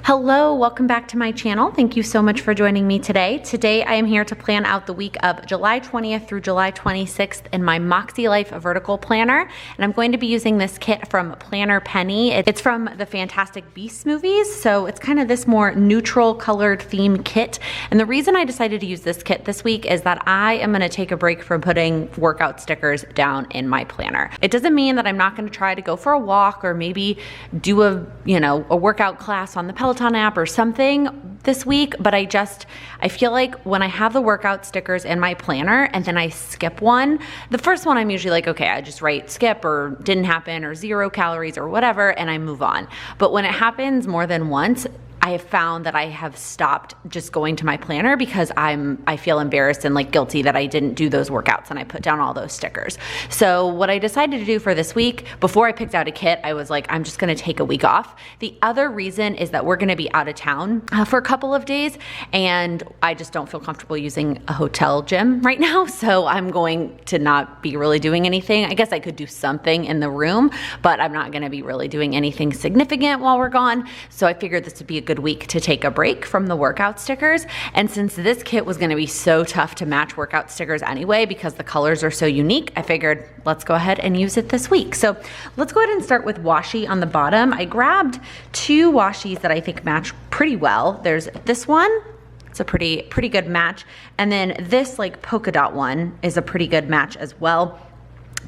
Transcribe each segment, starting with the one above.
Hello, welcome back to my channel. Thank you so much for joining me today. Today I am here to plan out the week of July 20th through July 26th in my MakseLife Vertical Planner. And I'm going to be using this kit from Planner Penny. It's from the Fantastic Beasts movies, so it's kind of this more neutral colored theme kit. And the reason I decided to use this kit this week is that I am gonna take a break from putting workout stickers down in my planner. It doesn't mean that I'm not gonna try to go for a walk or maybe do a workout class on the Peloton app or something this week, but I feel like when I have the workout stickers in my planner and then I skip one, the first one I'm usually like, okay, I just write skip or didn't happen or 0 calories or whatever, and I move on. But when it happens more than once, I have found that I have stopped just going to my planner because I feel embarrassed and like guilty that I didn't do those workouts and I put down all those stickers. So what I decided to do for this week, before I picked out a kit, I was like, I'm just gonna take a week off. The other reason is that we're gonna be out of town for a couple of days and I just don't feel comfortable using a hotel gym right now. So I'm going to not be really doing anything. I guess I could do something in the room, but I'm not gonna be really doing anything significant while we're gone. So I figured this would be a good week to take a break from the workout stickers. And since this kit was gonna be so tough to match workout stickers anyway, because the colors are so unique, I figured let's go ahead and use it this week. So let's go ahead and start with washi on the bottom. I grabbed 2 washis that I think match pretty well. There's this one. It's a pretty good match. And then this like polka dot one is a pretty good match as well.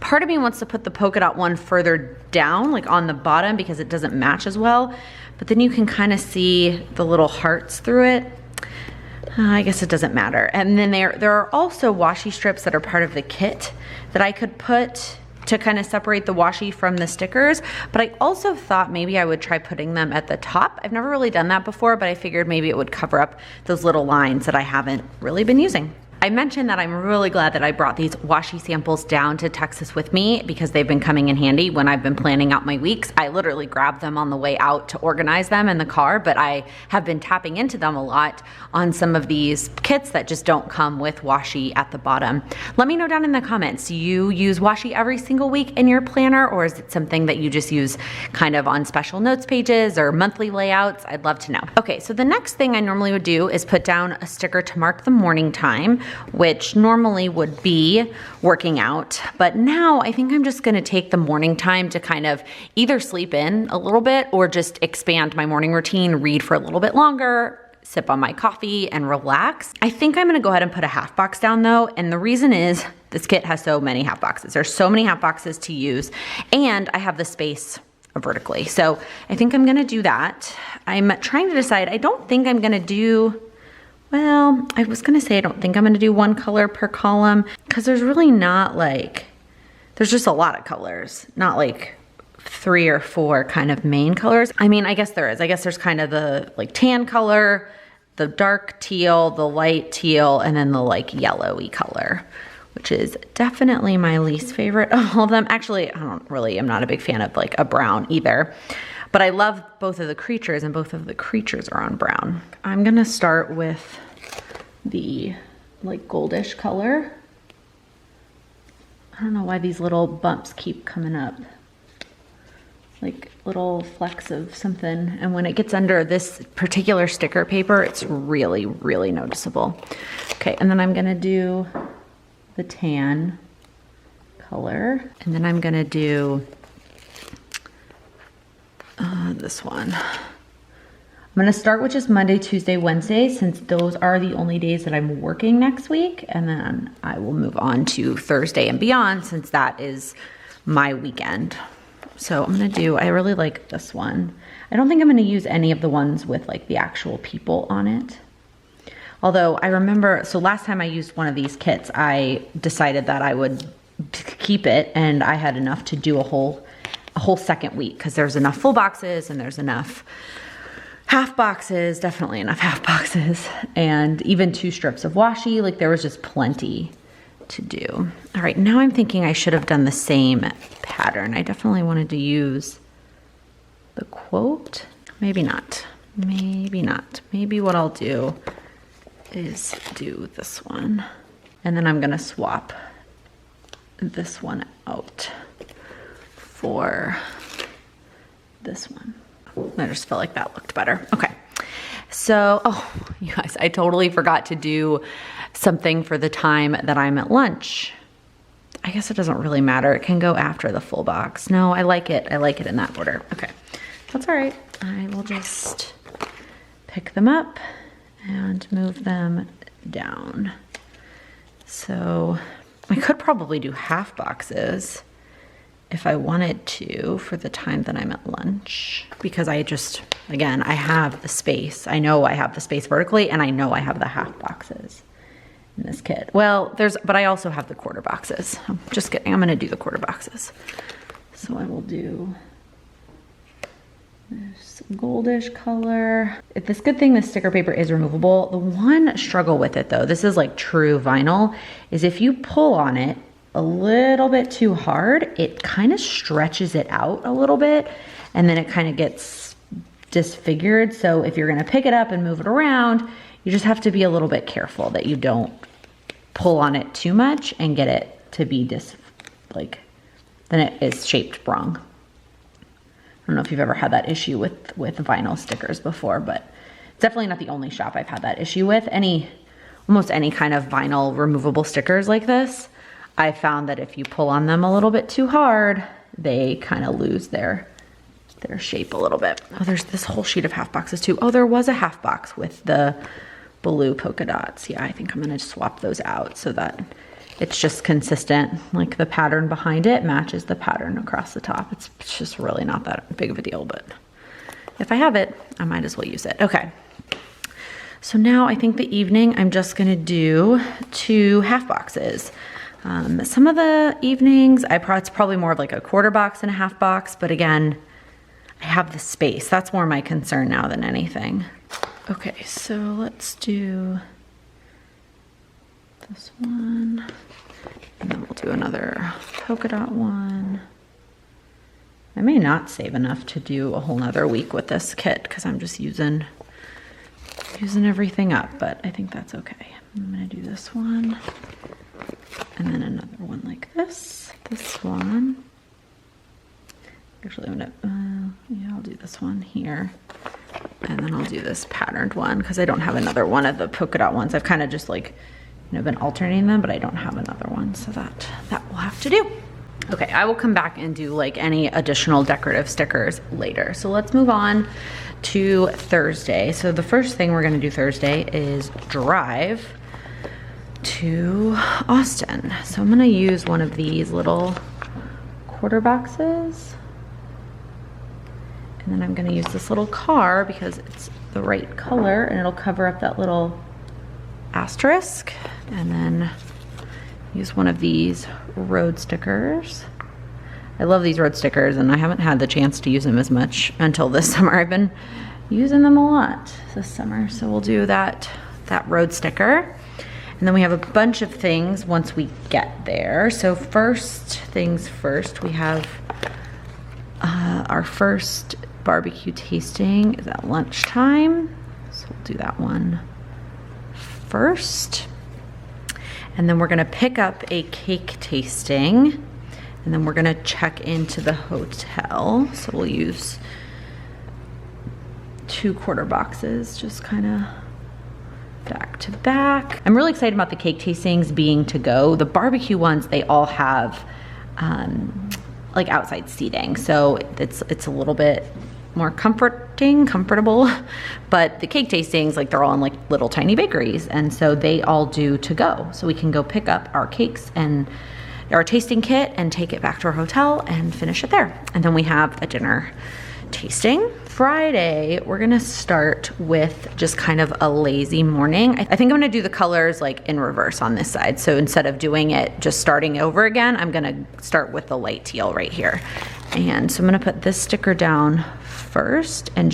Part of me wants to put the polka dot one further down, like on the bottom, because it doesn't match as well. But then you can kind of see the little hearts through it. I guess it doesn't matter. And then there are also washi strips that are part of the kit that I could put to kind of separate the washi from the stickers. But I also thought maybe I would try putting them at the top. I've never really done that before, but I figured maybe it would cover up those little lines that I haven't really been using. I mentioned that I'm really glad that I brought these washi samples down to Texas with me because they've been coming in handy when I've been planning out my weeks. I literally grabbed them on the way out to organize them in the car, but I have been tapping into them a lot on some of these kits that just don't come with washi at the bottom. Let me know down in the comments, do you use washi every single week in your planner, or is it something that you just use kind of on special notes pages or monthly layouts? I'd love to know. Okay, so the next thing I normally would do is put down a sticker to mark the morning time, which normally would be working out. But now I think I'm just gonna take the morning time to kind of either sleep in a little bit or just expand my morning routine, read for a little bit longer, sip on my coffee and relax. I think I'm gonna go ahead and put a half box down though. And the reason is this kit has so many half boxes. There's so many half boxes to use and I have the space vertically. So I think I'm gonna do that. I'm trying to decide, I don't think I'm gonna do, well, I was gonna say I don't think I'm gonna do 1 color per column because there's really not like, there's just a lot of colors, not like 3 or 4 kind of main colors. I mean, I guess there is. I guess there's kind of the like tan color, the dark teal, the light teal, and then the like yellowy color, which is definitely my least favorite of all of them. Actually, I'm not a big fan of like a brown either. But I love both of the creatures and both of the creatures are on brown. I'm gonna start with the like goldish color. I don't know why these little bumps keep coming up. Like little flecks of something. And when it gets under this particular sticker paper, it's really, really noticeable. Okay, and then I'm gonna do the tan color. And then I'm gonna do this one. I'm gonna start with just Monday, Tuesday, Wednesday, since those are the only days that I'm working next week. And then I will move on to Thursday and beyond since that is my weekend. So I'm gonna do, I really like this one. I don't think I'm gonna use any of the ones with like the actual people on it. Although I remember, so last time I used one of these kits, I decided that I would keep it and I had enough to do a whole second week because there's enough full boxes and there's enough half boxes, definitely enough half boxes, and even 2 strips of washi. Like there was just plenty to do. All right, now I'm thinking I should have done the same pattern. I definitely wanted to use the quote. Maybe not, maybe not. Maybe what I'll do is do this one. And then I'm gonna swap this one out for this one. I just felt like that looked better. Okay, So, oh, you guys, I totally forgot to do something for the time that I'm at lunch. I guess it doesn't really matter. It can go after the full box. No, I like it. I like it in that order. Okay, that's all right. I will just pick them up and move them down. So I could probably do half boxes if I wanted to for the time that I'm at lunch, because I just, again, I have the space. I know I have the space vertically, and I know I have the half boxes in this kit. Well, but I also have the quarter boxes. I'm just kidding. I'm gonna do the quarter boxes. So I will do this goldish color. It's good thing this sticker paper is removable. The one struggle with it though, this is like true vinyl, is if you pull on it a little bit too hard, it kind of stretches it out a little bit, and then it kind of gets disfigured. So if you're gonna pick it up and move it around, you just have to be a little bit careful that you don't pull on it too much and get it to be then it is shaped wrong. I don't know if you've ever had that issue with vinyl stickers before, but it's definitely not the only shop I've had that issue with. Almost any kind of vinyl removable stickers like this, I found that if you pull on them a little bit too hard, they kind of lose their shape a little bit. Oh, there's this whole sheet of half boxes too. Oh, there was a half box with the blue polka dots. Yeah, I think I'm gonna swap those out so that it's just consistent. Like the pattern behind it matches the pattern across the top. It's just really not that big of a deal, but if I have it, I might as well use it. Okay. So now I think the evening, I'm just gonna do 2 half boxes. Some of the evenings, it's probably more of like a quarter box and a half box, but again, I have the space. That's more my concern now than anything. Okay, so let's do this one, and then we'll do another polka dot one. I may not save enough to do a whole nother week with this kit because I'm just using everything up, but I think that's okay. I'm gonna do this one, and then another one like this one. Actually, I'll do this one here, and then I'll do this patterned one because I don't have another one of the polka dot ones. I've kind of just been alternating them, but I don't have another one, so that will have to do. Okay, I will come back and do any additional decorative stickers later. So let's move on to Thursday. So the first thing we're gonna do Thursday is drive to Austin. So I'm gonna use one of these little quarter boxes. And then I'm gonna use this little car because it's the right color and it'll cover up that little asterisk. And then use one of these road stickers. I love these road stickers and I haven't had the chance to use them as much until this summer. I've been using them a lot this summer. So we'll do that road sticker. And then we have a bunch of things once we get there. So first things first, we have our first barbecue tasting is at lunchtime. So we'll do that one first. And then we're gonna pick up a cake tasting, and then we're gonna check into the hotel. So we'll use 2 quarter boxes, just kind of back to back. I'm really excited about the cake tastings being to go. The barbecue ones, they all have outside seating. So it's a little bit more comfortable, but the cake tastings, they're all in little tiny bakeries. And so they all do to go. So we can go pick up our cakes and our tasting kit and take it back to our hotel and finish it there. And then we have a dinner tasting. Friday, we're gonna start with just kind of a lazy morning. I think I'm gonna do the colors in reverse on this side. So instead of doing it, just starting over again, I'm gonna start with the light teal right here. And so I'm gonna put this sticker down first, and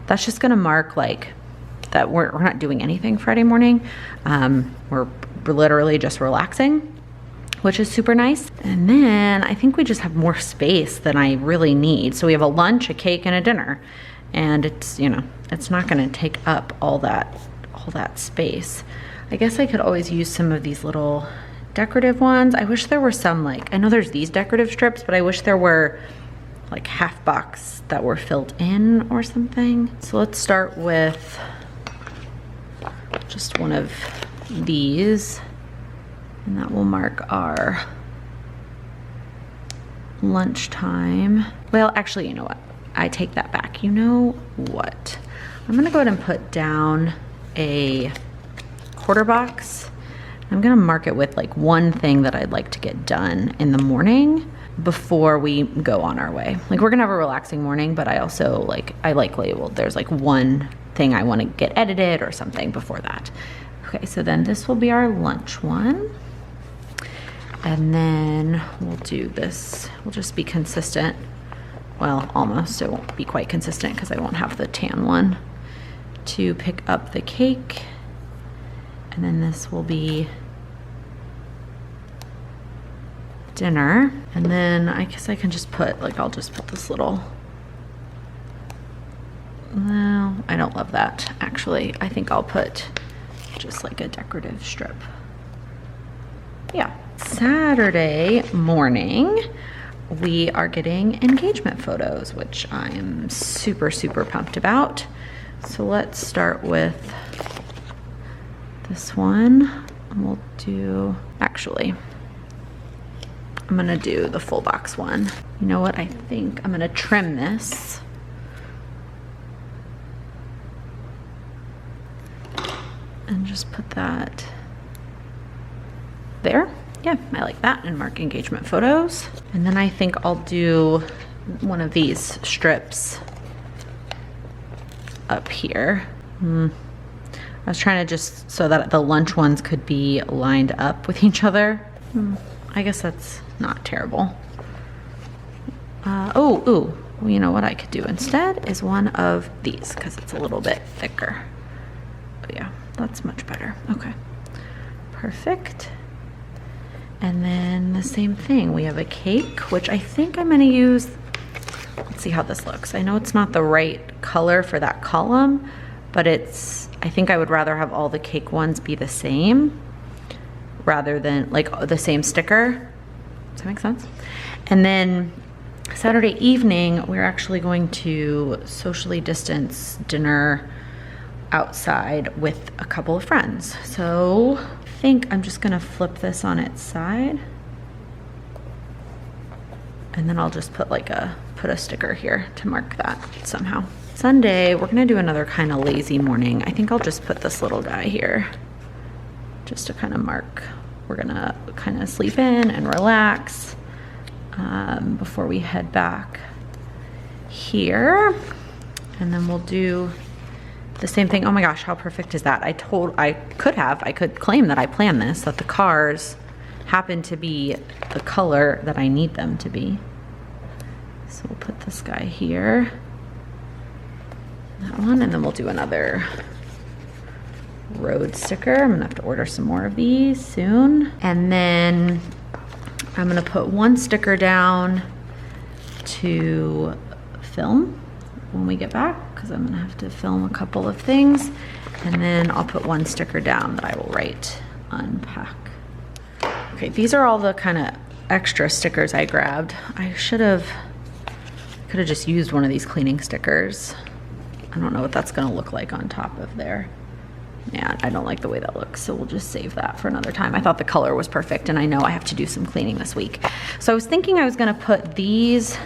that's just gonna mark that we're not doing anything Friday morning. We're literally just relaxing, which is super nice. And then I think we just have more space than I really need. So we have a lunch, a cake, and a dinner. And it's, it's not gonna take up all that space. I guess I could always use some of these little decorative ones. I wish there were some I know there's these decorative strips, but I wish there were like half box that were filled in or something. So let's start with just one of these, and that will mark our lunchtime. Well, actually, you know what? I take that back. You know what? I'm gonna go ahead and put down a quarter box. I'm gonna mark it with like one thing that I'd like to get done in the morning before we go on our way. Like, we're gonna have a relaxing morning, but I also I labeled, there's like one thing I wanna get edited or something before that. Okay, so then this will be our lunch one. And then we'll do this, we'll just be consistent. Well, almost, it won't be quite consistent because I won't have the tan one to pick up the cake. And then this will be dinner. And then I guess I can just put, like, I'll just put this little, no, I don't love that, actually. I think I'll put just like a decorative strip. Yeah. Saturday morning, we are getting engagement photos, which I am super, super pumped about. So let's start with this one. We'll do, actually, I'm gonna do the full box one. You know what, I think I'm gonna trim this. And just put that there. Yeah, I like that, and mark engagement photos. And then I think I'll do one of these strips up here. I was trying to just so that the lunch ones could be lined up with each other. I guess that's not terrible. Well, you know what I could do instead is one of these, because it's a little bit thicker. But yeah, that's much better. Okay, perfect. And then the same thing, we have a cake, which I think I'm gonna use, let's see how this looks. I know it's not the right color for that column, but I think I would rather have all the cake ones be the same rather than like the same sticker. Does that make sense? And then Saturday evening, we're actually going to socially distance dinner outside with a couple of friends. So I think I'm just gonna flip this on its side, and then I'll just put put a sticker here to mark that somehow. Sunday, we're gonna do another kind of lazy morning. I think I'll just put this little guy here just to kind of mark. We're gonna kind of sleep in and relax before we head back here. And then we'll do the same thing. Oh my gosh, how perfect is that? I could claim that I planned this, that the cars happen to be the color that I need them to be. So we'll put this guy here, that one, and then we'll do another road sticker. I'm gonna have to order some more of these soon. And then I'm gonna put one sticker down to film when we get back, because I'm gonna have to film a couple of things. And then I'll put one sticker down that I will write unpack. Okay, these are all the kind of extra stickers I grabbed. I could have just used one of these cleaning stickers. I don't know what that's gonna look like on top of there. Yeah, I don't like the way that looks, so we'll just save that for another time. I thought the color was perfect, and I know I have to do some cleaning this week. So I was thinking I was gonna put these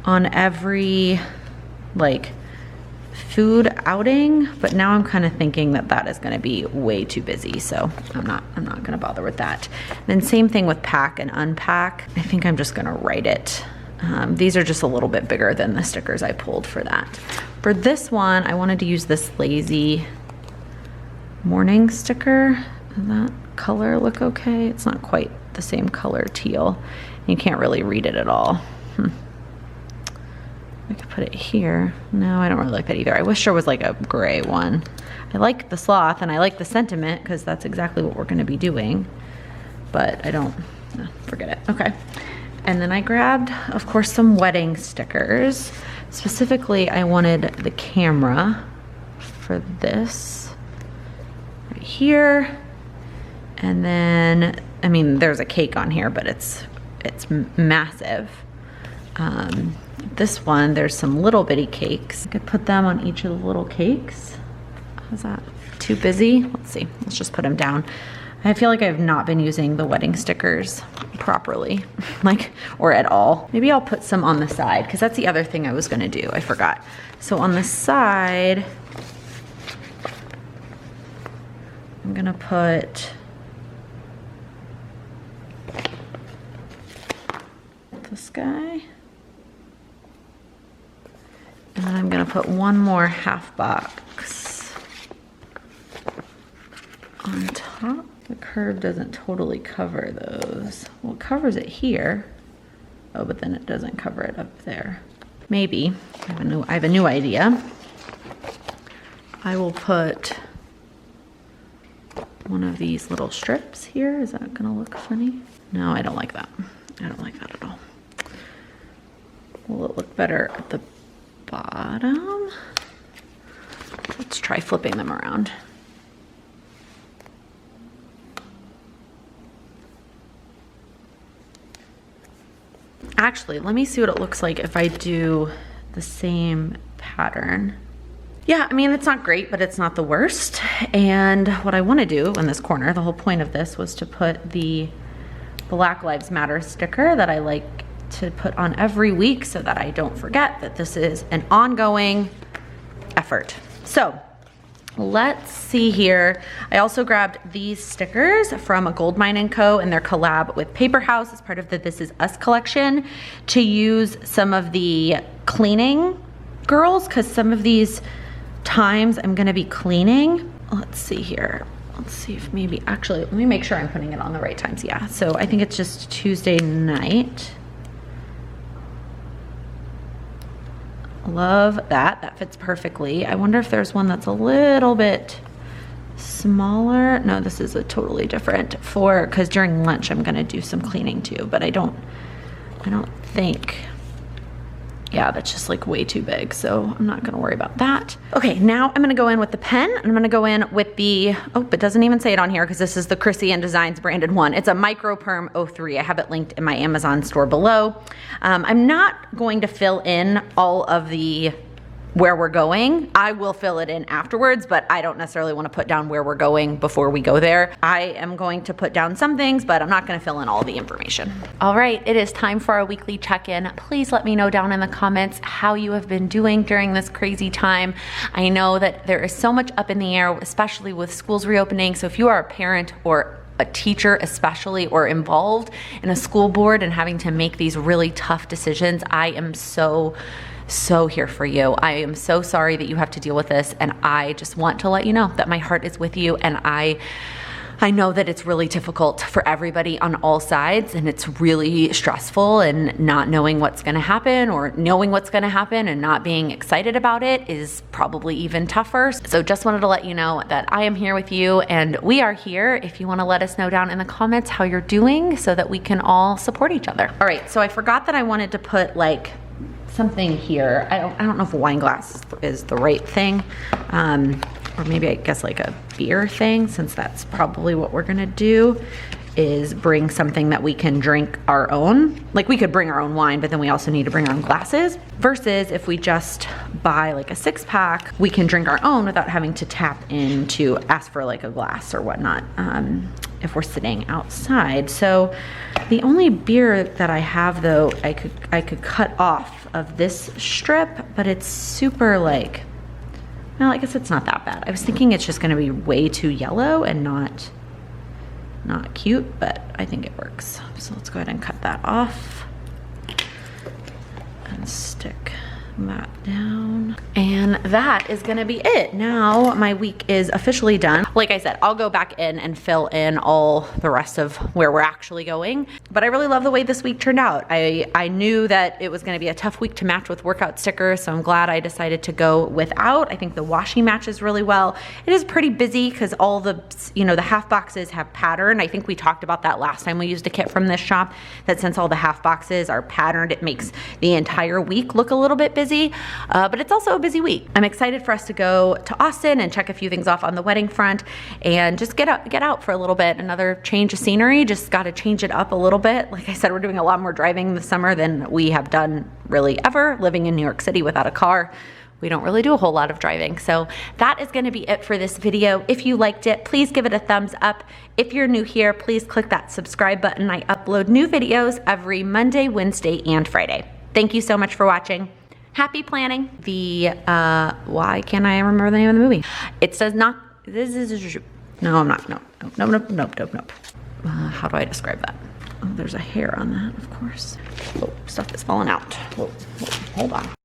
on every food outing, but now I'm kind of thinking that that is gonna be way too busy, so I'm not gonna bother with that. Then same thing with pack and unpack. I think I'm just gonna write it. These are just a little bit bigger than the stickers I pulled for that. For this one, I wanted to use this lazy morning sticker. Does that color look okay? It's not quite the same color teal. You can't really read it at all. I could put it here. No, I don't really like that either. I wish there was like a gray one. I like the sloth and I like the sentiment because that's exactly what we're gonna be doing, but I don't, forget it. Okay. And then I grabbed, of course, some wedding stickers. Specifically, I wanted the camera for this right here. And then, I mean, there's a cake on here, but it's massive. this one, there's some little bitty cakes. I could put them on each of the little cakes. How's that? Too busy? Let's see. Let's just put them down. I feel like I've not been using the wedding stickers properly, like, or at all. Maybe I'll put some on the side, because that's the other thing I was gonna do. I forgot. So on the side, I'm gonna put this guy. And then I'm gonna put one more half box on top. The curve doesn't totally cover those. Well, it covers it here. Oh, but then it doesn't cover it up there. Maybe. I have a new idea. I will put one of these little strips here. Is that gonna look funny? No, I don't like that. I don't like that at all. Will it look better at the bottom? Let's try flipping them around. Actually, let me see what it looks like if I do the same pattern. Yeah, I mean, it's not great, but it's not the worst. And what I want to do in this corner, the whole point of this was to put the Black Lives Matter sticker that I like to put on every week so that I don't forget that this is an ongoing effort. So let's see here. I also grabbed these stickers from Goldmine & Co. and their collab with Paper House as part of the This Is Us collection to use some of the cleaning girls, because some of these times I'm gonna be cleaning. Let's see here. Let's see if maybe, actually, let me make sure I'm putting it on the right times. Yeah, so I think it's just Tuesday night. Love that, that fits perfectly. I wonder if there's one that's a little bit smaller. No, this is a totally different because during lunch I'm gonna do some cleaning too, but I don't think, yeah, that's just like way too big, so I'm not gonna worry about that. Okay, now I'm gonna go in with the pen. I'm gonna go in with the, oh, it doesn't even say it on here because this is the Chrissy & Designs branded one. It's a Micro Perm 03. I have it linked in my Amazon store below. I'm not going to fill in all of the where we're going. I will fill it in afterwards, but I don't necessarily want to put down where we're going before we go there. I am going to put down some things, but I'm not going to fill in all the information. All right, it is time for our weekly check-in. Please let me know down in the comments how you have been doing during this crazy time. I know that there is so much up in the air, especially with schools reopening. So if you are a parent or a teacher especially, or involved in a school board and having to make these really tough decisions, I am so here for you. I am so sorry that you have to deal with this, and I just want to let you know that my heart is with you, and I know that it's really difficult for everybody on all sides, and it's really stressful, and not knowing what's gonna happen or knowing what's gonna happen and not being excited about it is probably even tougher. So just wanted to let you know that I am here with you, and we are here if you wanna let us know down in the comments how you're doing so that we can all support each other. All right, so I forgot that I wanted to put like something here. I don't know if a wine glass is the right thing, or maybe I guess like a beer thing, since that's probably what we're gonna do, is bring something that we can drink our own. Like we could bring our own wine, but then we also need to bring our own glasses, versus if we just buy like a 6-pack, we can drink our own without having to tap in to ask for like a glass or whatnot, if we're sitting outside. So the only beer that I have though, I could cut off of this strip, but it's super like, well, I guess it's not that bad. I was thinking it's just gonna be way too yellow and not cute, but I think it works. So let's go ahead and cut that off and stick that down. And that is gonna be it. Now my week is officially done. Like I said, I'll go back in and fill in all the rest of where we're actually going. But I really love the way this week turned out. I knew that it was gonna be a tough week to match with workout stickers, so I'm glad I decided to go without. I think the washi matches really well. It is pretty busy because all the, the half boxes have pattern. I think we talked about that last time we used a kit from this shop, that since all the half boxes are patterned, it makes the entire week look a little bit busy. busy, but it's also a busy week. I'm excited for us to go to Austin and check a few things off on the wedding front and just get out for a little bit. Another change of scenery, just got to change it up a little bit. Like I said, we're doing a lot more driving this summer than we have done really ever. Living in New York City without a car, we don't really do a whole lot of driving. So that is gonna be it for this video. If you liked it, please give it a thumbs up. If you're new here, please click that subscribe button. I upload new videos every Monday, Wednesday, and Friday. Thank you so much for watching. Happy planning. Why can't I remember the name of the movie? It says not, no, I'm not, nope. How do I describe that? Oh, there's a hair on that, of course. Oh, stuff is falling out. Whoa, hold on.